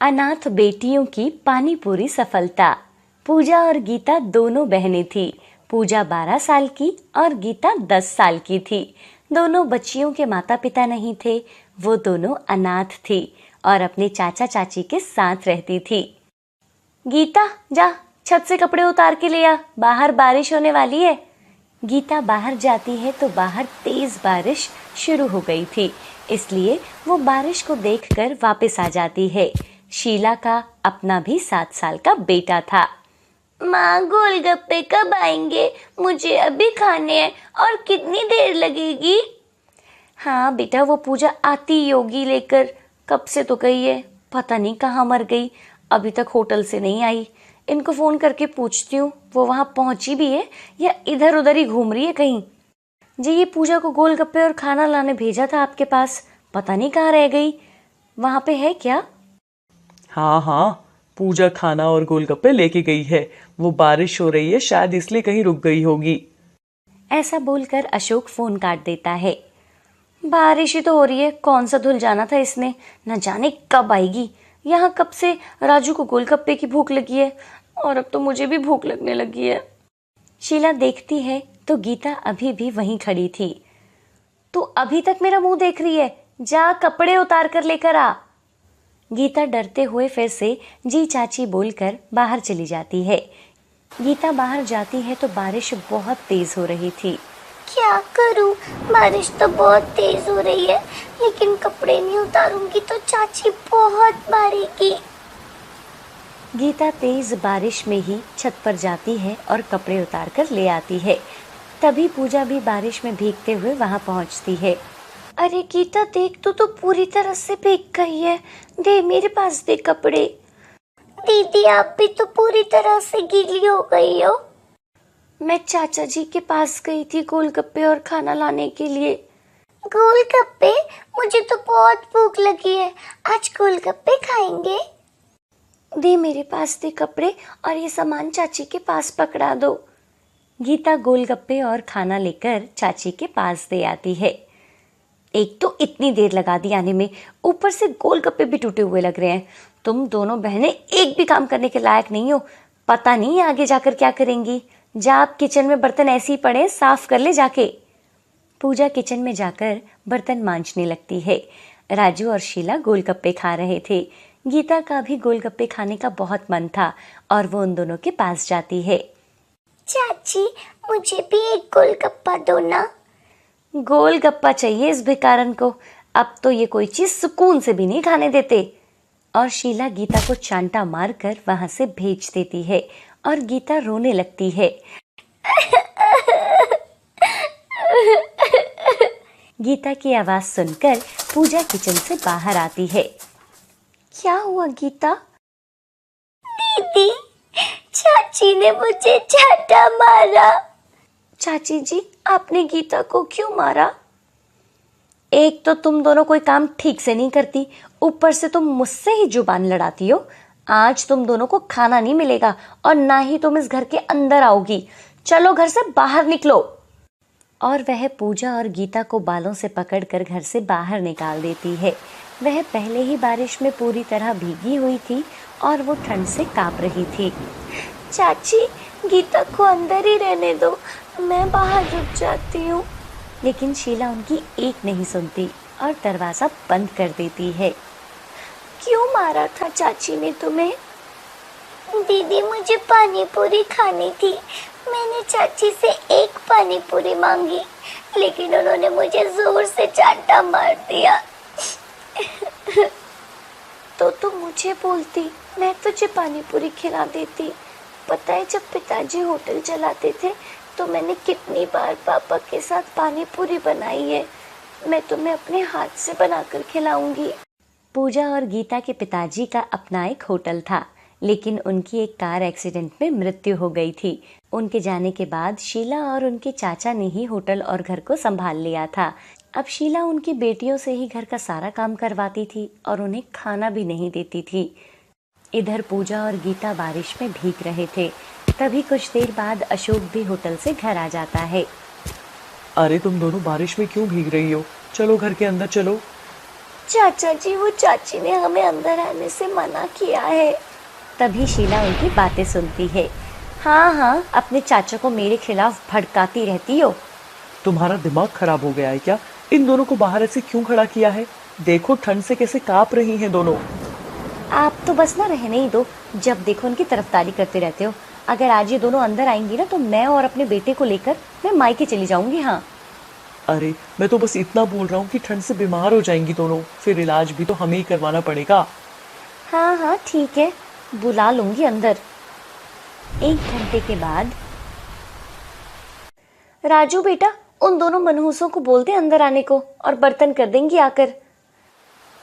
अनाथ बेटियों की पानी पूरी सफलता। पूजा और गीता दोनों बहनें थी। पूजा 12 साल की और गीता 10 साल की थी। दोनों बच्चियों के माता पिता नहीं थे। वो दोनों अनाथ थी और अपने चाचा चाची के साथ रहती थी। गीता, जा छत से कपड़े उतार के ले आ, बाहर बारिश होने वाली है। गीता बाहर जाती है तो बाहर तेज बारिश शुरू हो गई थी, इसलिए वो बारिश को देखकर वापस आ जाती है। शीला का अपना भी 7 साल का बेटा था। माँ, गोलगप्पे कब आएंगे? मुझे अभी खाने हैं। और कितनी देर लगेगी? हाँ बेटा, वो पूजा आती योगी लेकर, कब से तो गई है, पता नहीं कहाँ मर गई, अभी तक होटल से नहीं आई। इनको फोन करके पूछती हूँ वो वहां पहुंची भी है या इधर उधर ही घूम रही है कहीं। जी, ये पूजा को गोलगप्पे और खाना लाने भेजा था आपके पास, पता नहीं कहाँ रह गई, वहां पे है क्या? हाँ हाँ, पूजा खाना और गोलगप्पे लेके गई है। वो बारिश हो रही है, शायद इसलिए कहीं रुक गई होगी। ऐसा बोलकर अशोक फोन काट देता है। बारिश ही तो हो रही है, कौन सा धुल जाना था इसने, न जाने कब आएगी। यहाँ कब से राजू को गोलगप्पे की भूख लगी है और अब तो मुझे भी भूख लगने लगी है। शीला देखती है तो गीता अभी भी वहीं खड़ी थी। तू अभी तक मेरा मुंह देख रही है, जा कपड़े उतार कर लेकर आ। गीता डरते हुए फिर से जी चाची बोलकर बाहर चली जाती है। गीता बाहर जाती है तो बारिश बहुत तेज हो रही थी। क्या करूं, बारिश तो बहुत तेज हो रही है, लेकिन कपड़े नहीं उतारूंगी तो चाची बहुत मारेगी। गीता तेज बारिश में ही छत पर जाती है और कपड़े उतार कर ले आती है। तभी पूजा भी बारिश में भीगते हुए वहां पहुंचती है। अरे गीता देख, तू तो पूरी तरह से भीग गई है, दे मेरे पास दे कपड़े। दीदी, आप भी तो पूरी तरह से गीली हो गई हो। मैं चाचा जी के पास गई थी गोलगप्पे और खाना लाने के लिए। गोलगप्पे? मुझे तो बहुत भूख लगी है, आज गोलगप्पे खाएंगे। दे मेरे पास दे कपड़े और ये सामान चाची के पास पकड़ा दो। गीता गोलगप्पे और खाना लेकर चाची के पास दे आती है। एक तो इतनी देर लगा दी आने में, ऊपर से गोलगप्पे भी टूटे हुए लग रहे हैं। तुम दोनों बहनें एक भी काम करने के लायक नहीं हो, पता नहीं आगे जाकर क्या करेंगी। जा, आप किचन में बर्तन ऐसे ही पड़े, साफ कर ले जाके। पूजा किचन में जाकर बर्तन मांजने लगती है। राजू और शीला गोलगप्पे खा रहे थे। गीता का भी गोलगप्पे खाने का बहुत मन था और वो उन दोनों के पास जाती है। चाची, मुझे भी एक गोलगप्पा दो ना। गोलगप्पा चाहिए इस भिखारन को, अब तो ये कोई चीज सुकून से भी नहीं खाने देते। और शीला गीता को चांटा मारकर वहां से भेज देती है और गीता रोने लगती है। गीता की आवाज सुनकर पूजा किचन से बाहर आती है। क्या हुआ गीता? दीदी, चाची ने मुझे चांटा मारा। चाची जी, आपने गीता को क्यों मारा? एक तो तुम दोनों कोई काम ठीक से नहीं करती, ऊपर से तुम मुझसे ही जुबान लड़ाती हो। आज तुम दोनों को खाना नहीं मिलेगा और ना ही तुम इस घर के अंदर आओगी। चलो घर से बाहर निकलो। और वह पूजा और गीता को बालों से पकड़कर घर से बाहर निकाल देती है। वह पहले ही बारिश में पूरी तरह भीगी हुई थी और वो ठंड से कांप रही थी। चाची, गीता को अंदर ही रहने दो, मैं बाहर रुक जाती हूँ। लेकिन शीला उनकी एक नहीं सुनती और दरवाजा बंद कर देती है। क्यों मारा था चाची ने तुम्हें? दीदी, मुझे पानी पूरी खानी थी, मैंने चाची से एक पानी पूरी मांगी, लेकिन उन्होंने मुझे जोर से चांटा मार दिया। तो तुम मुझे बोलती, मैं तुझे पानी पूरी खिला देती। पता है, जब पिताजी होटल चलाते थे तो मैंने कितनी बार पापा के साथ पानी पूरी बनाई है। मैं तुम्हें अपने हाथ से बनाकर खिलाऊंगी। पूजा और गीता के पिताजी का अपना एक होटल था, लेकिन उनकी एक कार एक्सीडेंट में मृत्यु हो गई थी। उनके जाने के बाद शीला और उनके चाचा ने ही होटल और घर को संभाल लिया था। अब शीला उनकी बेटियों से ही घर का सारा काम करवाती थी और उन्हें खाना भी नहीं देती थी। इधर पूजा और गीता बारिश में भीग रहे थे। तभी कुछ देर बाद अशोक भी होटल से घर आ जाता है। अरे तुम दोनों बारिश में क्यों भीग रही हो? चलो घर के अंदर चलो। चाचा जी, वो चाची ने हमें अंदर आने से मना किया है। तभी शीला उनकी बातें सुनती है। हाँ हाँ, अपने चाचा को मेरे खिलाफ भड़काती रहती हो। तुम्हारा दिमाग खराब हो गया है क्या? इन दोनों को बाहर ऐसे क्यों खड़ा किया है? देखो ठंड से कैसे कांप रही हैं दोनों। आप तो बस ना रहने ही दो, जब देखो उनकी तरफदारी करते रहते हो। अगर आज ये दोनों अंदर आएंगी ना तो मैं और अपने बेटे को लेकर मैं मायके चली जाऊंगी। हाँ अरे मैं तो बस इतना बोल रहा हूँ कि ठंड से बीमार हो जाएंगी दोनों, फिर इलाज भी तो हमें ही करवाना पड़ेगा। हाँ हाँ ठीक है, बुला लूंगी अंदर। 1 घंटे के बाद राजू बेटा, उन दोनों मनहूसों को बोल दे अंदर आने को और बर्तन कर देंगी आकर।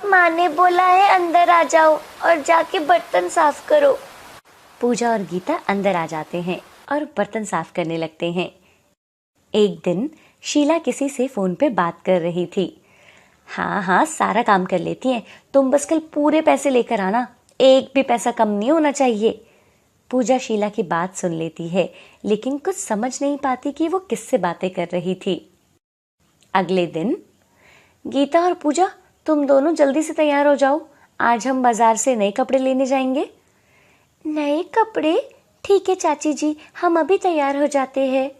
माँ ने बोला है अंदर आ जाओ और जाके बर्तन साफ करो। पूजा और गीता अंदर आ जाते हैं और बर्तन साफ करने लगते हैं। एक दिन शीला किसी से फोन पे बात कर रही थी। हाँ हाँ, सारा काम कर लेती हैं, तुम बस कल पूरे पैसे लेकर आना, एक भी पैसा कम नहीं होना चाहिए। पूजा शीला की बात सुन लेती है, लेकिन कुछ समझ नहीं पाती कि वो किससे बातें कर रही थी। अगले दिन गीता और पूजा, तुम दोनों जल्दी से तैयार हो जाओ, आज हम बाजार से नए कपड़े लेने जाएंगे। नए कपड़े? ठीक है चाची जी, हम अभी तैयार हो जाते हैं।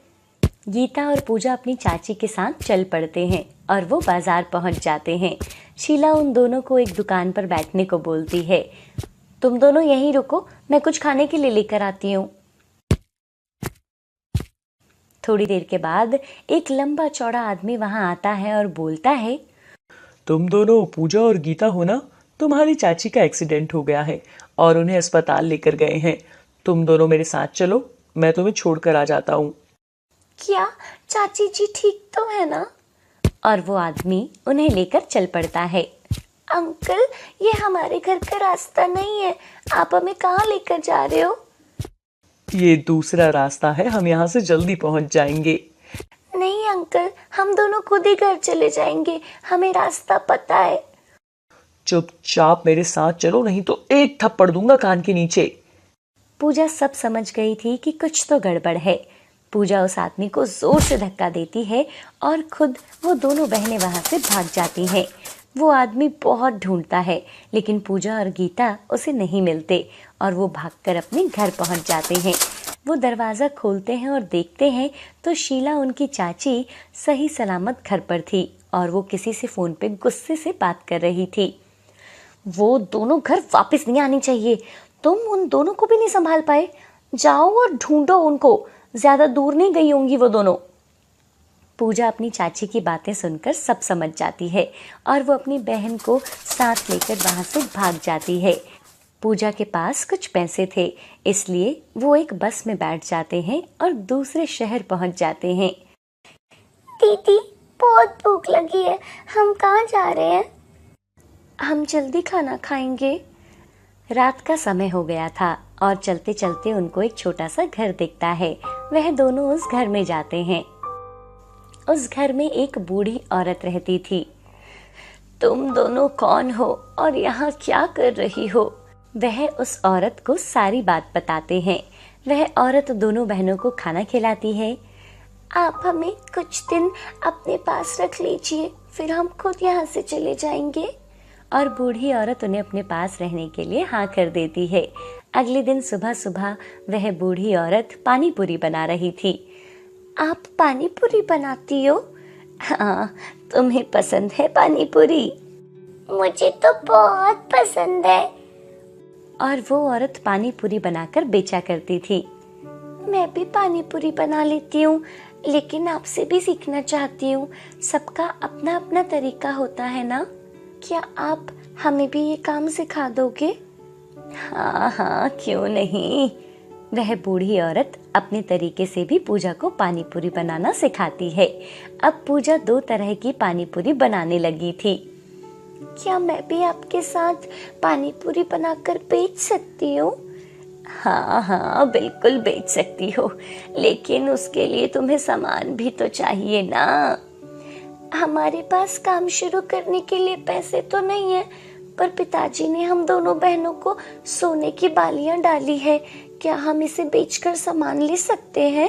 गीता और पूजा अपनी चाची के साथ चल पड़ते हैं और वो बाजार पहुंच जाते हैं। शीला उन दोनों को एक दुकान पर बैठने को बोलती है। तुम दोनों यहीं रुको, मैं कुछ खाने के लिए लेकर आती हूँ। थोड़ी देर के बाद एक लंबा चौड़ा आदमी वहां आता है और बोलता है, तुम दोनों पूजा और गीता हो ना? तुम्हारी चाची का एक्सीडेंट हो गया है और उन्हें अस्पताल लेकर गए हैं। तुम दोनों मेरे साथ चलो, मैं तुम्हें छोड़कर आ जाता हूँ। क्या चाची जी ठीक तो है ना? और वो आदमी उन्हें लेकर चल पड़ता है। अंकल, ये हमारे घर का रास्ता नहीं है, आप हमें कहाँ लेकर जा रहे हो? ये दूसरा रास्ता है, हम यहाँ से जल्दी पहुँच जाएंगे। नहीं अंकल, हम दोनों खुद ही घर चले जाएंगे, हमें रास्ता पता है। चुपचाप मेरे साथ चलो, नहीं तो एक थप्पड़ दूंगा कान के नीचे। पूजा सब समझ गई थी कि कुछ तो गड़बड़ है। पूजा उस आदमी को जोर से धक्का देती है और खुद वो दोनों बहनें वहां से भाग जाती हैं। वो आदमी बहुत ढूंढता है, लेकिन पूजा और गीता उसे नहीं मिलते और वो भागकर अपने घर पहुंच जाते हैं। वो दरवाज़ा खोलते हैं और देखते हैं तो शीला उनकी चाची सही सलामत घर पर थी और वो किसी से फ़ोन पे गुस्से से बात कर रही थी। वो दोनों घर वापस नहीं आनी चाहिए, तुम उन दोनों को भी नहीं संभाल पाए, जाओ और ढूंढो उनको, ज़्यादा दूर नहीं गई होंगी वो दोनों। पूजा अपनी चाची की बातें सुनकर सब समझ जाती है और वो अपनी बहन को साथ लेकर वहाँ से भाग जाती है। पूजा के पास कुछ पैसे थे, इसलिए वो एक बस में बैठ जाते हैं और दूसरे शहर पहुँच जाते हैं। दीदी, बहुत भूख लगी है, हम कहाँ जा रहे हैं? हम जल्दी खाना खाएंगे। रात का समय हो गया था और चलते चलते उनको एक छोटा सा घर दिखता है। वह दोनों उस घर में जाते हैं। उस घर में एक बूढ़ी औरत रहती थी। तुम दोनों कौन हो और यहाँ क्या कर रही हो? वह उस औरत को सारी बात बताते हैं। वह औरत दोनों बहनों को खाना खिलाती है। आप हमें कुछ दिन अपने पास रख लीजिए, फिर हम खुद यहाँ से चले जाएंगे। और बूढ़ी औरत उन्हें अपने पास रहने के लिए हाँ कर देती है। अगले दिन सुबह सुबह वह बूढ़ी औरत पानी पूरी बना रही थी। आप पानी पूरी बनाती हो? हाँ, तुम्हें पसंद है पानी पूरी? मुझे तो बहुत पसंद है। और वो औरत पानी पूरी बनाकर बेचा करती थी। मैं भी पानी पूरी बना लेती हूँ, लेकिन आपसे भी सीखना चाहती हूँ। सबका अपना अपना तरीका होता है ना, क्या आप हमें भी ये काम सिखा दोगे? हाँ हाँ, क्यों नहीं। वह बूढ़ी औरत अपने तरीके से भी पूजा को पानी पूरी बनाना सिखाती है। अब पूजा 2 तरह की पानी पूरी बनाने लगी थी। क्या मैं भी आपके साथ पानी पूरी बनाकर बेच सकती हूँ? हाँ हाँ, बिल्कुल बेच सकती हो, लेकिन उसके लिए तुम्हें सामान भी तो चाहिए ना। हमारे पास काम शुरू करने के लिए पैसे तो नहीं है, पर पिताजी ने हम दोनों बहनों को सोने की बालियां डाली है, क्या हम इसे बेचकर सामान ले सकते हैं?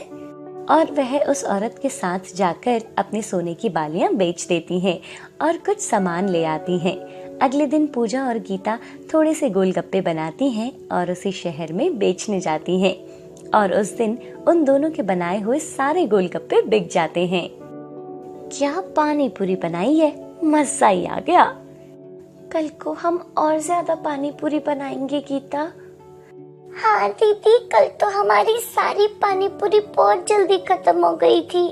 और वह उस औरत के साथ जाकर अपने सोने की बालियां बेच देती हैं और कुछ सामान ले आती हैं। अगले दिन पूजा और गीता थोड़े से गोलगप्पे बनाती हैं और उसे शहर में बेचने जाती हैं और उस दिन उन दोनों के बनाए हुए सारे गोलगप्पे बिक जाते हैं। क्या पानी पूरी बनाई है, मजा ही आ गया। कल को हम और ज्यादा पानी पूरी बनाएंगे गीता। हाँ दीदी, कल तो हमारी सारी पानी पूरी बहुत जल्दी खत्म हो गई थी।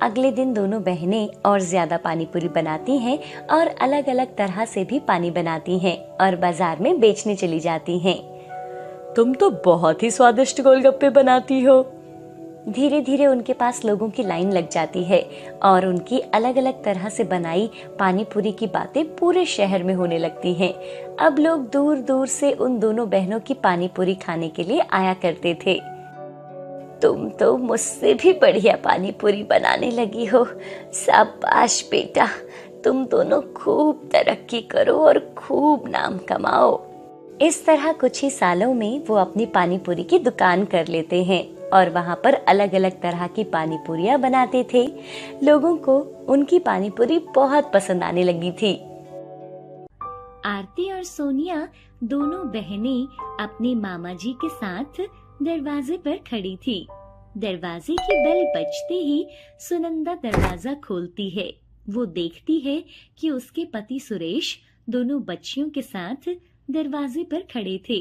अगले दिन दोनों बहनें और ज्यादा पानी पूरी बनाती हैं और अलग अलग तरह से भी पानी बनाती हैं और बाजार में बेचने चली जाती हैं। तुम तो बहुत ही स्वादिष्ट गोलगप्पे बनाती हो। धीरे धीरे उनके पास लोगों की लाइन लग जाती है और उनकी अलग अलग तरह से बनाई पानी पूरी की बातें पूरे शहर में होने लगती हैं। अब लोग दूर दूर से उन दोनों बहनों की पानी पूरी खाने के लिए आया करते थे। तुम तो मुझसे भी बढ़िया पानी पूरी बनाने लगी हो। शाबाश बेटा, तुम दोनों खूब तरक्की करो और खूब नाम कमाओ। इस तरह कुछ ही सालों में वो अपनी पानी पूरी की दुकान कर लेते हैं और वहाँ पर अलग अलग तरह की पानी पूरियाँ बनाते थे। लोगों को उनकी पानी पूरी बहुत पसंद आने लगी थी। आरती और सोनिया दोनों बहनें अपने मामा जी के साथ दरवाजे पर खड़ी थी। दरवाजे की बेल बजते ही सुनंदा दरवाजा खोलती है। वो देखती है कि उसके पति सुरेश दोनों बच्चियों के साथ दरवाजे पर खड़े थे।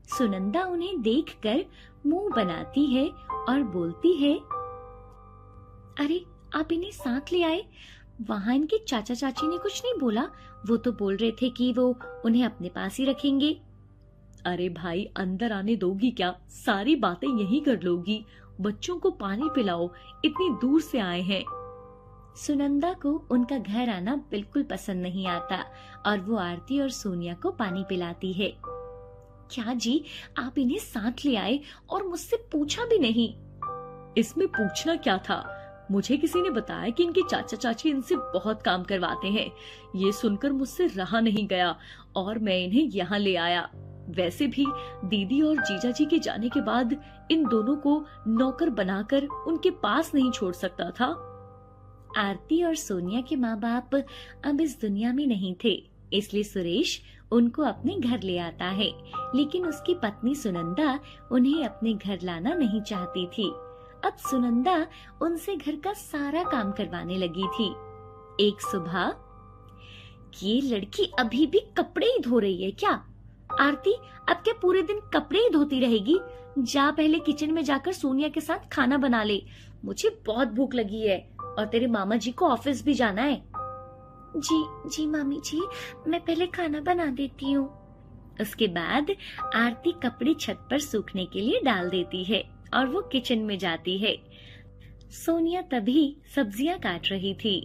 सुनंदा उन्हें देखकर मुंह बनाती है और बोलती है, अरे आप इन्हें साथ ले आए? वहाँ इनके चाचा चाची ने कुछ नहीं बोला? वो तो बोल रहे थे कि वो उन्हें अपने पास ही रखेंगे। अरे भाई, अंदर आने दोगी क्या? सारी बातें यहीं कर लोगी। बच्चों को पानी पिलाओ, इतनी दूर से आए हैं। सुनंदा को उनका घर आना बिल्कुल पसंद नहीं आता और वो आरती और सोनिया को पानी पिलाती है। क्या जी, आप इन्हें साथ ले आए और मुझसे पूछा भी नहीं? इसमें पूछना क्या था? मुझे किसी ने बताया कि इनके चाचा चाची इनसे बहुत काम करवाते हैं। ये सुनकर मुझसे रहा नहीं गया और मैं इन्हें यहाँ ले आया। वैसे भी दीदी और जीजा जी के जाने के बाद इन दोनों को नौकर बनाकर उनके पास नहीं छोड़ सकता था। आरती और सोनिया के माँ बाप अब इस दुनिया में नहीं थे, इसलिए सुरेश उनको अपने घर ले आता है। लेकिन उसकी पत्नी सुनंदा उन्हें अपने घर लाना नहीं चाहती थी। अब सुनंदा उनसे घर का सारा काम करवाने लगी थी। एक सुबह, ये लड़की अभी भी कपड़े ही धो रही है क्या? आरती, अब क्या पूरे दिन कपड़े ही धोती रहेगी? जा पहले किचन में जाकर सोनिया के साथ खाना बना ले। मुझे बहुत भूख लगी है और तेरे मामा जी को ऑफिस भी जाना है। जी मामी जी, मैं पहले खाना बना देती हूँ। उसके बाद आरती कपड़े छत पर सूखने के लिए डाल देती है और वो किचन में जाती है। सोनिया तभी सब्जियां काट रही थी।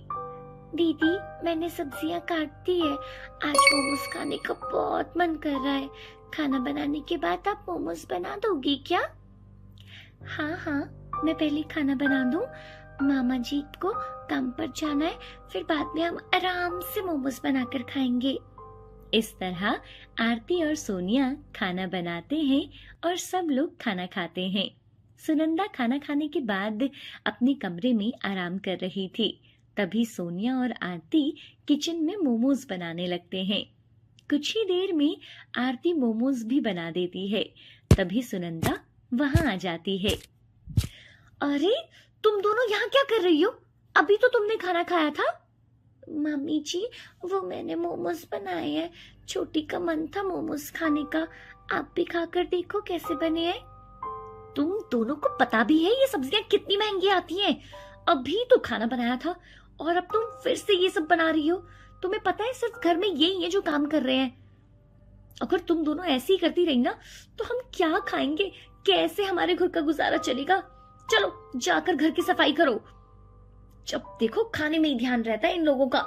दीदी, मैंने सब्जियां काट दी है। आज मोमोज खाने का बहुत मन कर रहा है। खाना बनाने के बाद आप मोमोज बना दोगी क्या? हाँ, मैं पहले खाना बना दूं। मामा जी को काम पर जाना है, फिर बाद में हम आराम से मोमोज बनाकर खाएंगे। इस तरह आरती और सोनिया खाना बनाते हैं और सब लोग खाना खाते हैं। सुनंदा खाना खाने के बाद अपने कमरे में आराम कर रही थी। तभी सोनिया और आरती किचन में मोमोज बनाने लगते हैं। कुछ ही देर में आरती मोमोज भी बना देती है। तभी सुनंदा वहां आ जाती है। अरे, तुम दोनों यहाँ क्या कर रही हो? अभी तो तुमने खाना खाया था। मम्मी जी, वो मैंने मोमोज बनाए हैं। छोटी का मन था मोमोज खाने का। आप भी खाकर देखो कैसे बने हैं। तुम दोनों को पता भी है ये सब्जियां कितनी महंगी आती हैं। अभी तो खाना बनाया था और अब तुम फिर से ये सब बना रही हो। तुम्हें पता है सिर्फ घर में यही है जो काम कर रहे हैं। अगर तुम दोनों ऐसे ही करती रही ना तो हम क्या खाएंगे? कैसे हमारे घर का गुजारा चलेगा? चलो जाकर घर की सफाई करो। जब देखो खाने में ही ध्यान रहता है इन लोगों का।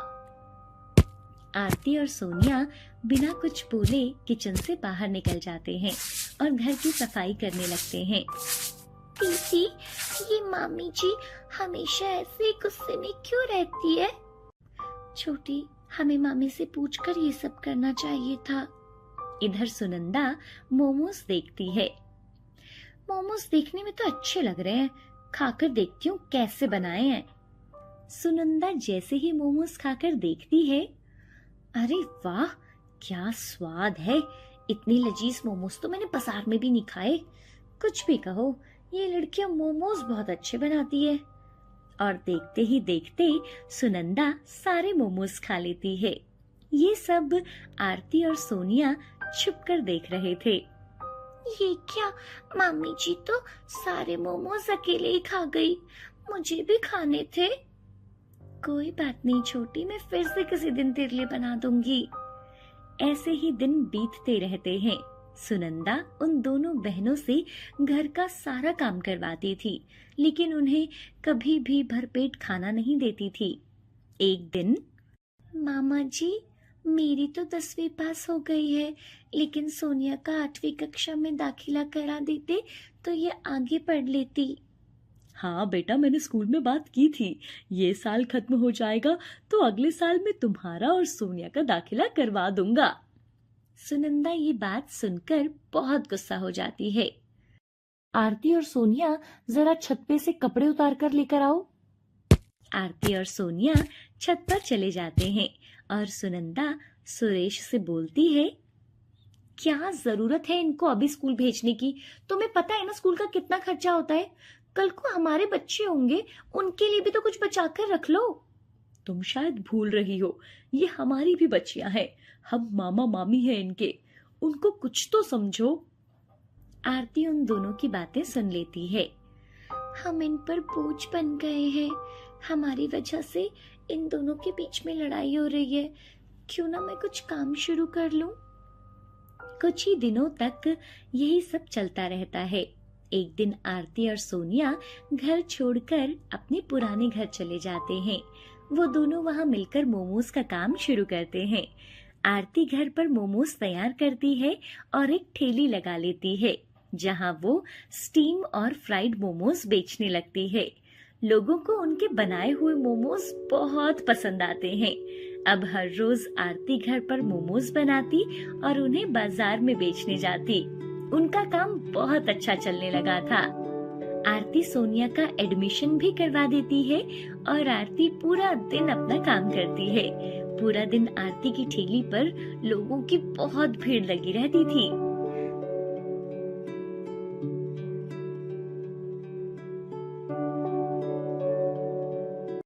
आरती और सोनिया बिना कुछ बोले किचन से बाहर निकल जाते हैं और घर की सफाई करने लगते हैं। दीदी, ये मामी जी हमेशा ऐसे गुस्से में क्यों रहती है? छोटी, हमें मामी से पूछकर ये सब करना चाहिए था। इधर सुनंदा मोमोज देखती है। मोमोज देखने में तो अच्छे लग रहे हैं, खाकर देखती हूँ कैसे बनाए हैं। सुनंदा जैसे ही मोमोज खाकर देखती है, अरे वाह, क्या स्वाद है। इतने लजीज मोमोज तो मैंने बाजार में भी नहीं खाए। कुछ भी कहो, ये लड़कियां मोमोज बहुत अच्छे बनाती है। और देखते ही देखते सुनंदा सारे मोमोज खा लेती है। ये सब आरती और सोनिया छुपकर देख रहे थे। ये क्या, मामी जी तो सारे मोमोज अकेले ही खा गई, मुझे भी खाने थे। कोई बात नहीं छोटी, मैं फिर से किसी दिन तेरे लिए बना दूंगी। ऐसे ही दिन बीतते रहते हैं। सुनंदा उन दोनों बहनों से घर का सारा काम करवाती थी, लेकिन उन्हें कभी भी भरपेट खाना नहीं देती थी। एक दिन, मामा जी, मेरी तो 10वीं पास हो गई है, लेकिन सोनिया का 8वीं कक्षा में दाखिला करा देते तो ये आगे पढ़ लेती। हाँ बेटा, मैंने स्कूल में बात की थी। ये साल खत्म हो जाएगा तो अगले साल में तुम्हारा और सोनिया का दाखिला करवा दूंगा। सुनंदा ये बात सुनकर बहुत गुस्सा हो जाती है। आरती और सोनिया, जरा छत पे से कपड़े उतार कर लेकर आओ। आरती और सोनिया छत पर चले जाते हैं और सुनंदा सुरेश से बोलती है, क्या जरूरत है इनको अभी स्कूल भेजने की? तुम्हें पता है ना स्कूल का कितना खर्चा होता है। कल को हमारे बच्चे होंगे, उनके लिए भी तो कुछ बचा कर रख लो। तुम शायद भूल रही हो, ये हमारी भी बच्चियां हैं। हम मामा मामी हैं इनके, उनको कुछ तो समझो। आरती उन दोनों की बातें सुन लेती है। हम इन पर बोझ बन गए हैं, हमारी वजह से इन दोनों के बीच में लड़ाई हो रही है। क्यों ना मैं कुछ काम शुरू कर लूं? कुछ ही दिनों तक यही सब चलता रहता है। एक दिन आरती और सोनिया घर छोड़कर अपने पुराने घर चले जाते हैं। वो दोनों वहां मिलकर मोमोज का काम शुरू करते हैं। आरती घर पर मोमोज तैयार करती है और एक ठेली लगा लेती है, जहां वो स्टीम और फ्राइड मोमोज बेचने लगती है। लोगों को उनके बनाए हुए मोमोज बहुत पसंद आते हैं। अब हर रोज आरती घर पर मोमोज बनाती और उन्हें बाजार में बेचने जाती। उनका काम बहुत अच्छा चलने लगा था। आरती सोनिया का एडमिशन भी करवा देती है और आरती पूरा दिन अपना काम करती है। पूरा दिन आरती की ठेली पर लोगों की बहुत भीड़ लगी रहती थी।